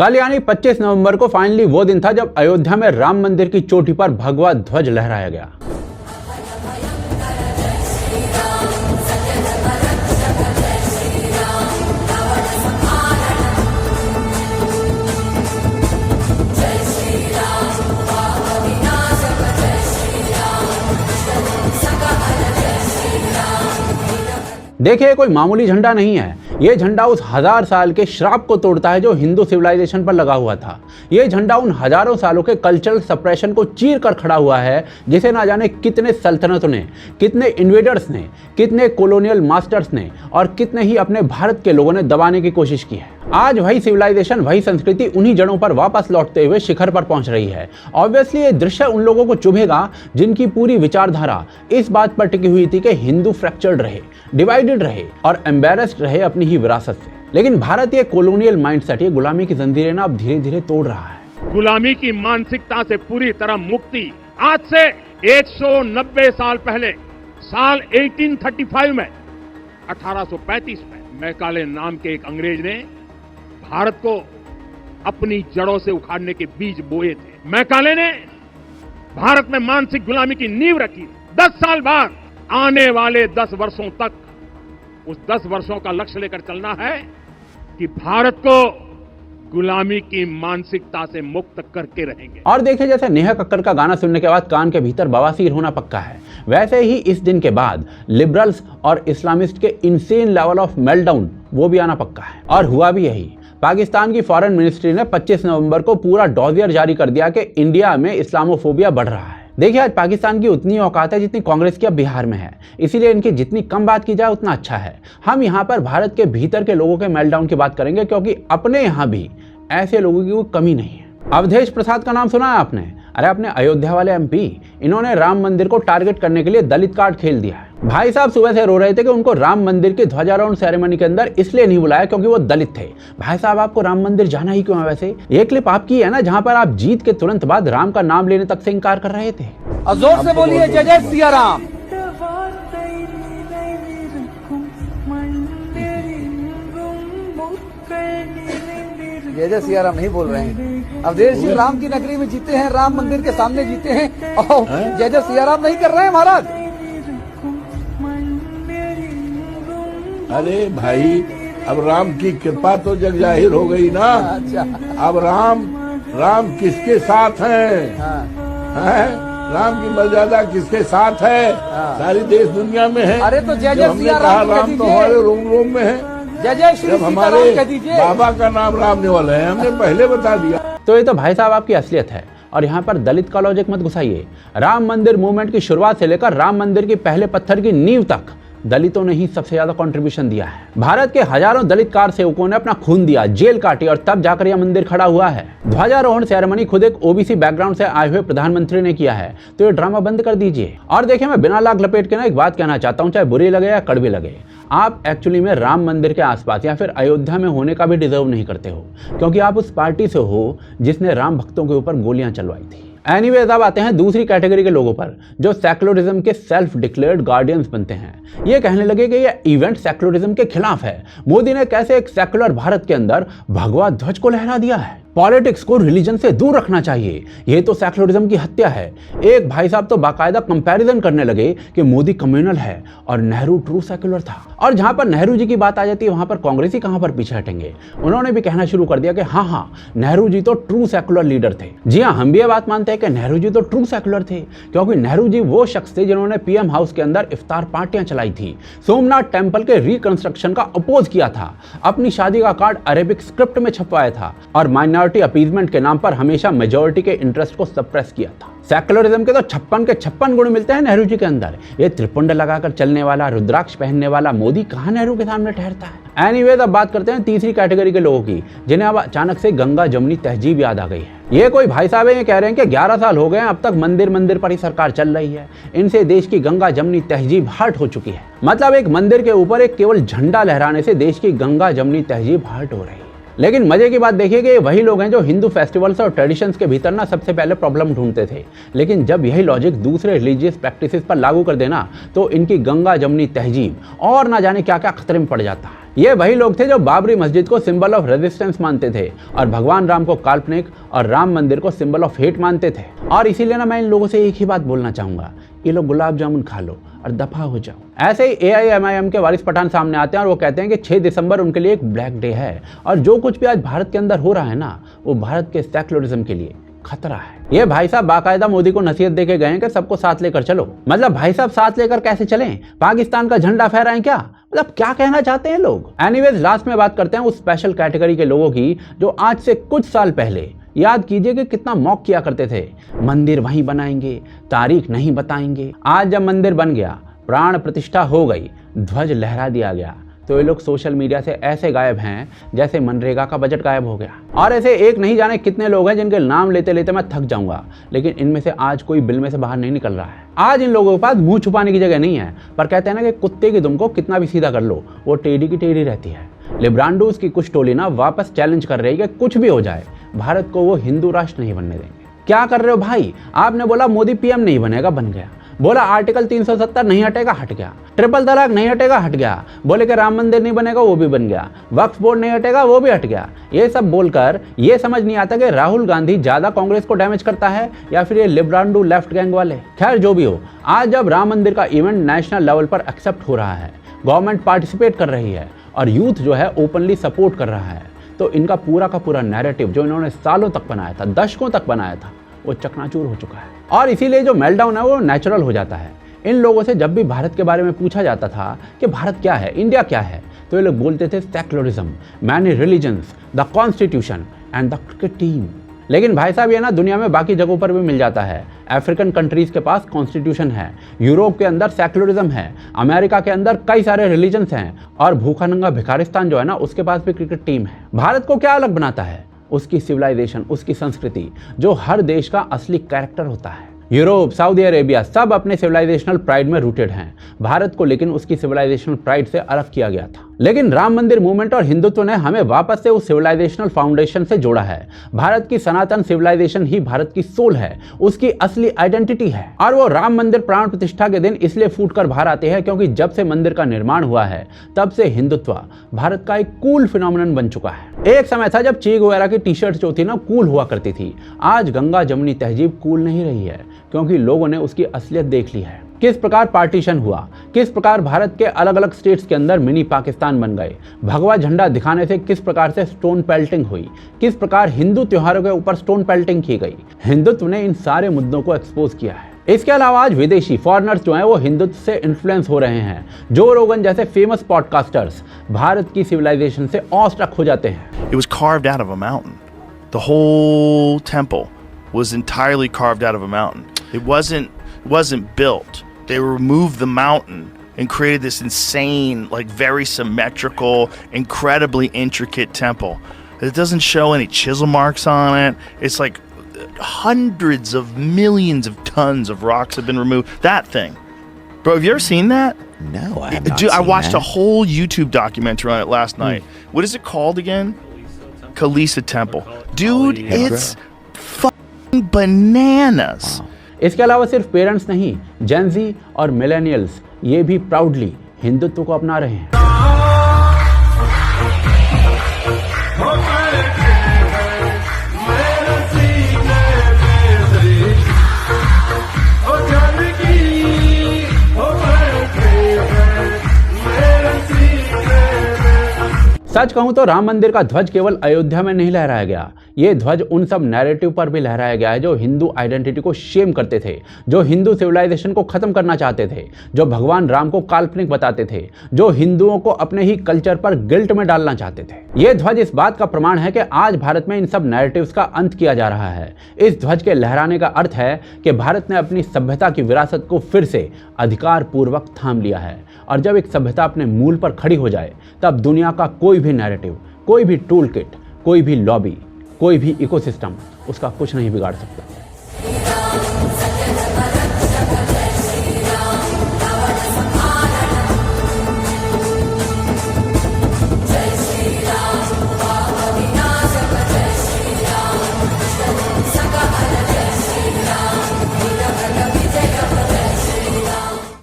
कल यानी 25 नवंबर को फाइनली वो दिन था जब अयोध्या में राम मंदिर की चोटी पर भगवा ध्वज लहराया गया। देखिए, कोई मामूली झंडा नहीं है। ये झंडा उस 1000 साल के श्राप को तोड़ता है जो हिंदू सिविलाइजेशन पर लगा हुआ था। ये झंडा उन हजारों सालों के कल्चरल सप्रेशन को चीर कर खड़ा हुआ है, जिसे ना जाने कितने सल्तनतों ने, कितने इन्वेडर्स ने, कितने कॉलोनियल मास्टर्स ने और कितने ही अपने भारत के लोगों ने दबाने की कोशिश की है। आज वही सिविलाइजेशन, वही संस्कृति उन्हीं जड़ों पर वापस लौटते हुए शिखर पर पहुंच रही है। ऑब्वियसली ये दृश्य उन लोगों को चुभेगा जिनकी पूरी विचारधारा इस बात पर टिकी हुई थी कि हिंदू फ्रैक्चर्ड रहे, डिवाइडेड रहे और एम्बेरस्ड रहे अपनी ही विरासत से। लेकिन भारत ये कॉलोनियल माइंडसेट, ये गुलामी की जंजीरें ना अब धीरे धीरे तोड़ रहा है। गुलामी की मानसिकता से पूरी तरह मुक्ति आज से 190 साल पहले, साल 1835 में, 1835 में मैकाले नाम के एक अंग्रेज ने भारत को अपनी जड़ों से उखाड़ने के बीज बोए थे। मैकाले ने भारत में मानसिक गुलामी की नींव रखी। 10 साल बाद आने वाले 10 वर्षों तक उस 10 वर्षों का लक्ष्य लेकर चलना है कि भारत को गुलामी की मानसिकता से मुक्त करके रहेंगे। और देखिए, जैसे नेहा कक्कर का गाना सुनने के बाद कान के भीतर बवासीर होना पक्का है, वैसे ही इस दिन के बाद लिबरल्स और इस्लामिस्ट के इंसेन लेवल ऑफ मेल्टडाउन वो भी आना पक्का है। और हुआ भी यही। पाकिस्तान की फॉरेन मिनिस्ट्री ने 25 नवंबर को पूरा डॉजियर जारी कर दिया कि इंडिया में इस्लामोफोबिया बढ़ रहा है। देखिए, आज पाकिस्तान की उतनी औकात है जितनी कांग्रेस की अब बिहार में है, इसीलिए इनकी जितनी कम बात की जाए उतना अच्छा है। हम यहाँ पर भारत के भीतर के लोगों के मेल्टडाउन की बात करेंगे, क्योंकि अपने यहाँ भी ऐसे लोगों की कोई कमी नहीं है। अवधेश प्रसाद का नाम सुना है आपने? अरे अपने अयोध्या वाले एमपी, इन्होंने राम मंदिर को टारगेट करने के लिए दलित कार्ड खेल दिया है। भाई साहब सुबह से रो रहे थे कि उनको राम मंदिर के ध्वजारोहण सेरेमनी के अंदर इसलिए नहीं बुलाया क्योंकि वो दलित थे। भाई साहब, आपको राम मंदिर जाना ही क्यों है वैसे? ये क्लिप आपकी है ना, जहां पर आप जीत के तुरंत बाद राम का नाम लेने तक से इनकार कर रहे थे। जोर से बोलिए जय जय सिया राम। जय जय सिया राम नहीं बोल रहे हैं। अवधेश जी राम की नगरी में जीते हैं, राम मंदिर के सामने जीते हैं और जय जय सिया राम नहीं कर रहे हैं महाराज। अरे भाई, अब राम की कृपा तो जग जाहिर हो गई ना। अच्छा, अब राम किसके साथ है? राम की मर्यादा किसके साथ है? सारी देश दुनिया में है। अरे तो जय जय सिया राम तो हमारे रोम रोम में है। जय जय श्री जब हमारे बाबा का नाम राम ने वाला है, हमने पहले बता दिया। तो ये तो भाई साहब आपकी असलियत है, और यहाँ पर दलित का लॉजिक मत घुसाइए। राम मंदिर मूवमेंट की शुरुआत से लेकर राम मंदिर की पहले पत्थर की नींव तक दलितों ने ही सबसे ज्यादा कंट्रीब्यूशन दिया है। भारत के हजारों दलित कार सेवकों ने अपना खून दिया, जेल काटी और तब जाकर यह मंदिर खड़ा हुआ है। ध्वजारोहण सेरेमनी खुद एक ओबीसी बैकग्राउंड से आए हुए प्रधानमंत्री ने किया है, तो ये ड्रामा बंद कर दीजिए। और देखिए, मैं बिना लाग लपेट के ना एक बात कहना चाहता हूँ, चाहे बुरी लगे या कड़वी लगे, आप एक्चुअली में राम मंदिर के आसपास या फिर अयोध्या में होने का भी डिजर्व नहीं करते हो, क्योंकि आप उस पार्टी से हो जिसने राम भक्तों के ऊपर गोलियां चलवाई थी। एनीवेज, अब आते हैं दूसरी कैटेगरी के लोगों पर, जो सेक्युलरिज्म के सेल्फ डिक्लेयर्ड गार्डियंस बनते हैं। ये कहने लगे कि ये इवेंट सेक्युलरिज्म के खिलाफ है। मोदी ने कैसे एक सेक्युलर भारत के अंदर भगवा ध्वज को लहरा दिया है। पॉलिटिक्स को रिलीजन से दूर रखना चाहिए, ये तो सेक्युलरिज्म की हत्या है। एक भाई साहब तो बाकायदा कंपैरिजन करने लगे कि मोदी कम्युनल है और नेहरू ट्रू सेक्युलर था। और जहां पर नेहरू जी की बात आ जाती है, वहां पर कांग्रेसी कहां पर पीछे हटेंगे। उन्होंने भी कहना शुरू कर दिया कि हाँ, नेहरू जी तो ट्रू सेक्युलर लीडर थे। जी हाँ, हम भी ये बात मानते हैं कि नेहरू जी तो ट्रू सेक्युलर थे, क्योंकि नेहरू जी वो शख्स थे जिन्होंने पीएम हाउस के अंदर इफ्तार पार्टियां चलाई थी, सोमनाथ टेम्पल के रिकंस्ट्रक्शन का अपोज किया था, अपनी शादी का कार्ड अरेबिक स्क्रिप्ट में छपवाया था और माइनॉरिटी अपीजमेंट के नाम पर हमेशा मेजॉरिटी के इंटरेस्ट को सप्रेस किया था। सेक्युलरिज्म के तो 56 के 56 गुण मिलते हैं नेहरू जी के अंदर। ये त्रिपुंड लगाकर चलने वाला, रुद्राक्ष पहनने वाला मोदी कहां नेहरू के सामने ठहरता है। एनीवेज, अब बात करते हैं तीसरी कैटेगरी के लोगों की, जिन्हें अब अचानक से गंगा जमुनी तहजीब याद आ गई है। ये कोई भाई साहब ये कह रहे हैं कि 11 साल हो गए अब तक मंदिर पर ही सरकार चल रही है, इनसे देश की गंगा जमुनी तहजीब हर्ट हो चुकी है। मतलब एक मंदिर के ऊपर एक केवल झंडा लहराने से देश की गंगा जमुनी तहजीब हर्ट हो रही है। लेकिन मजे की बात देखिए कि ये वही लोग हैं जो हिंदू फेस्टिवल्स और ट्रेडिशंस के भीतर ना सबसे पहले प्रॉब्लम ढूंढते थे, लेकिन जब यही लॉजिक दूसरे रिलीजियस प्रैक्टिसेस पर लागू कर देना तो इनकी गंगा जमनी तहजीब और ना जाने क्या क्या खतरे में पड़ जाता है। ये वही लोग थे जो बाबरी मस्जिद को सिंबल ऑफ रेजिस्टेंस मानते थे और भगवान राम को काल्पनिक और राम मंदिर को सिंबल ऑफ हेट मानते थे। और इसीलिए ना मैं इन लोगों से एक ही बात बोलना चाहूंगा, ये लोग गुलाब जामुन खा लो और दफा हो जाओ। ऐसे ही AIMIM के वारिस पठान सामने आते हैं और वो कहते हैं कि 6 दिसंबर उनके लिए एक ब्लैक डे है और जो कुछ भी आज भारत के अंदर हो रहा है ना वो भारत के सेक्युलरिज्म के लिए खतरा है। ये भाई साहब बाकायदा मोदी को नसीहत देके गए हैं कि सबको साथ लेकर चलो। मतलब भाई साहब साथ लेकर कैसे चलें? पाकिस्तान का झंडा फहराएं क्या? मतलब क्या कहना चाहते हैं लोग? एनीवेज लास्ट में बात करते हैं उस स्पेशल कैटेगरी के लोगों की जो आज से कुछ साल पहले याद कीजिए कि कितना मॉक किया करते थे, मंदिर वहीं बनाएंगे, तारीख नहीं बताएंगे। आज जब मंदिर बन गया, प्राण प्रतिष्ठा हो गई, ध्वज लहरा दिया गया, तो ये लोग सोशल मीडिया से ऐसे गायब हैं जैसे मनरेगा का बजट गायब हो गया। और ऐसे एक नहीं जाने कितने लोग हैं जिनके नाम लेते लेते मैं थक जाऊंगा, लेकिन इनमें से आज कोई बिल में से बाहर नहीं निकल रहा है। आज इन लोगों के पास मुंह छुपाने की जगह नहीं है, पर कहते हैं ना कि कुत्ते की दुम को कितना भी सीधा कर लो वो टेढ़ी की टेढ़ी रहती है। लिब्रांडोज की कुछ टोली ना वापस चैलेंज कर रही है कि कुछ भी हो जाए भारत को वो हिंदू राष्ट्र नहीं बनने देंगे। क्या कर रहे हो भाई? आपने बोला मोदी PM नहीं बनेगा, बन गया। बोला आर्टिकल 370 नहीं हटेगा, हट गया। ट्रिपल तलाक नहीं हटेगा, हट गया। बोले कि राम मंदिर नहीं बनेगा, वो भी बन गया। वक्फ बोर्ड नहीं हटेगा, वो भी हट गया। ये सब बोलकर ये समझ नहीं आता कि राहुल गांधी ज्यादा कांग्रेस को डैमेज करता है या फिर ये लिब्रांडो लेफ्ट गैंग वाले। खैर जो भी हो, आज जब राम मंदिर का इवेंट नेशनल लेवल पर एक्सेप्ट हो रहा है, गवर्नमेंट पार्टिसिपेट कर रही है और यूथ जो है ओपनली सपोर्ट कर रहा है, तो इनका पूरा का पूरा नैरेटिव जो इन्होंने सालों तक बनाया था, दशकों तक बनाया था, वो चकनाचूर हो चुका है। और इसीलिए जो मेल्टडाउन है वो नेचुरल हो जाता है। इन लोगों से जब भी भारत के बारे में पूछा जाता था कि भारत क्या है, इंडिया क्या है, तो ये लोग बोलते थे secularism, many religions, the constitution and the cricket team. लेकिन भाई साहब ये ना दुनिया में बाकी जगहों पर भी मिल जाता है। अफ्रीकन कंट्रीज के पास कॉन्स्टिट्यूशन है, यूरोप के अंदर सेक्युलरिज्म है, अमेरिका के अंदर कई सारे रिलीजन्स हैं और भूखा नंगा भिखारिस्तान जो है ना उसके पास भी क्रिकेट टीम है। भारत को क्या अलग बनाता है? उसकी सिविलाइजेशन, उसकी संस्कृति, जो हर देश का असली कैरेक्टर होता है। यूरोप, सऊदी अरेबिया सब अपने सिविलाइजेशनल प्राइड में रूटेड हैं। भारत को लेकिन उसकी सिविलाइजेशनल प्राइड से अलग किया गया था। लेकिन राम मंदिर मूवमेंट और हिंदुत्व ने हमें वापस से उस सिविलाइजेशनल फाउंडेशन से जोड़ा है। भारत की सनातन सिविलाइजेशन ही भारत की सोल है, उसकी असली आइडेंटिटी है। और वो राम मंदिर प्राण प्रतिष्ठा के दिन इसलिए फूट कर बाहर आते हैं क्योंकि जब से मंदिर का निर्माण हुआ है तब से हिंदुत्व भारत का एक कूल फिनोमिनन बन चुका है। एक समय था जब चे गुवेरा की टी-शर्ट जो थी ना कूल हुआ करती थी। आज गंगा जमुनी तहजीब कूल नहीं रही है क्योंकि लोगों ने उसकी असलियत देख ली है। किस प्रकार पार्टीशन हुआ, किस प्रकार भारत के अलग अलग स्टेट्स के अंदर मिनी पाकिस्तान बन गए, भगवा झंडा दिखाने से किस प्रकार से स्टोन पेल्टिंग हुई, किस प्रकार हिंदू त्योहारों के ऊपर स्टोन पेल्टिंग की गई। हिंदुत्व ने इन सारे मुद्दों को एक्सपोज किया है। इसके अलावा आज विदेशी फॉरेनर्स जो हैं वो हिंदुत्व से इन्फ्लुएंस हो रहे हैं। जो रोगन जैसे फेमस पॉडकास्टर्स भारत की सिविलाइजेशन से ऑस्ट्रक हो जाते हैं। It was carved out of a mountain. The whole temple was entirely carved out of a mountain. It wasn't built. They removed the mountain and created this insane, like very symmetrical, incredibly intricate temple. It doesn't show any chisel marks on it. It's like hundreds of millions of tons of rocks have been removed. That thing. Bro, have you ever seen that? No, I have not Dude, I seen watched that. a whole YouTube documentary on it last night. What is it called again? Kalisa Temple. Dude, it's fucking bananas. इसके अलावा सिर्फ parents नहीं, Gen Z और millennials ये भी proudly Hindutva को अपना रहे हैं। सच कहूं तो राम मंदिर का ध्वज केवल अयोध्या में नहीं लहराया गया, ये ध्वज उन सब नैरेटिव पर भी लहराया गया है जो हिंदू आइडेंटिटी को शेम करते थे, जो हिंदू सिविलाइजेशन को खत्म करना चाहते थे, जो भगवान राम को काल्पनिक बताते थे, जो हिंदुओं को अपने ही कल्चर पर गिल्ट में डालना चाहते थे। ये ध्वज इस बात का प्रमाण है कि आज भारत में इन सब नैरेटिव्स का अंत किया जा रहा है। इस ध्वज के लहराने का अर्थ है कि भारत ने अपनी सभ्यता की विरासत को फिर से अधिकार पूर्वक थाम लिया है। और जब एक सभ्यता अपने मूल पर खड़ी हो जाए तब दुनिया का कोई भी नैरेटिव, कोई भी टूल किट, कोई भी लॉबी, कोई भी इकोसिस्टम उसका कुछ नहीं बिगाड़ सकता।